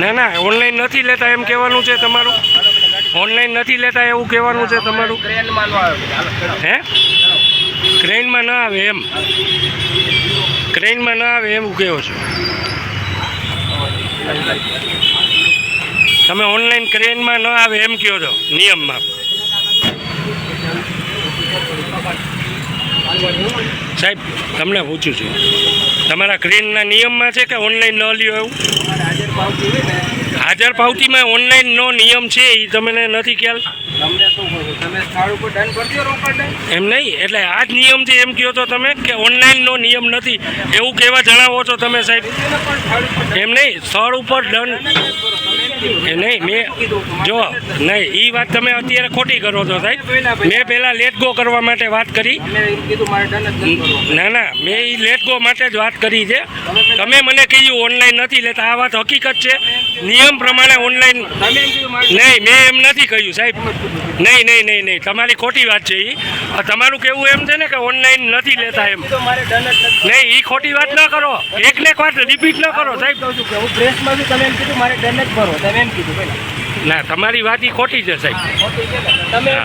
ના ના ઓનલાઈન નથી લેતા એમ કહેવાનું છે તમારું. ઓનલાઈન નથી લેતા એવું કહેવાનું છે તમારું. હે ક્રેનમાં ના આવે એમ, ક્રેનમાં ના આવે એવું કહો છો તમે. ઓનલાઈન ક્રેનમાં ન આવે એમ કહો છો નિયમમાં. સાહેબ તમને પૂછું છું, તમારા ક્રેનના નિયમમાં છે કે ઓનલાઈન ન લ્યો એવું? હાજર પાવતીમાં ઓનલાઈનનો નિયમ છે એ તમને નથી ખ્યાલ? એમ નહીં, એટલે આ જ નિયમ છે એમ કહો તો તમે કે ઓનલાઈનનો નિયમ નથી એવું કહેવા જણાવો છો તમે સાહેબ? એમ નહીં, સ્થળ ઉપર દંડ એ નહીં. મેં જો નહીં, એ વાત તમે અત્યારે ખોટી કરો છો સાહેબ. મેં પહેલાં લેટ ગો કરવા માટે વાત કરી. ના ના, મેં એ લેટ ગો માટે જ વાત કરી છે. તમે મને કહ્યું ઓનલાઈન નથી લેતા, આ વાત હકીકત છે. નિયમ પ્રમાણે ઓનલાઈન નહીં, મેં એમ નથી કહ્યું સાહેબ. નહીં નહીં નહીં નહીં, તમારી ખોટી વાત છે એ. તમારું કેવું એમ છે ને કે ઓનલાઈન નથી લેતા એમ. નહીં, એ ખોટી વાત ન કરો, એકને એક વાત રિપીટ ન કરો સાહેબ. ના, તમારી વાત એ ખોટી છે સાહેબ.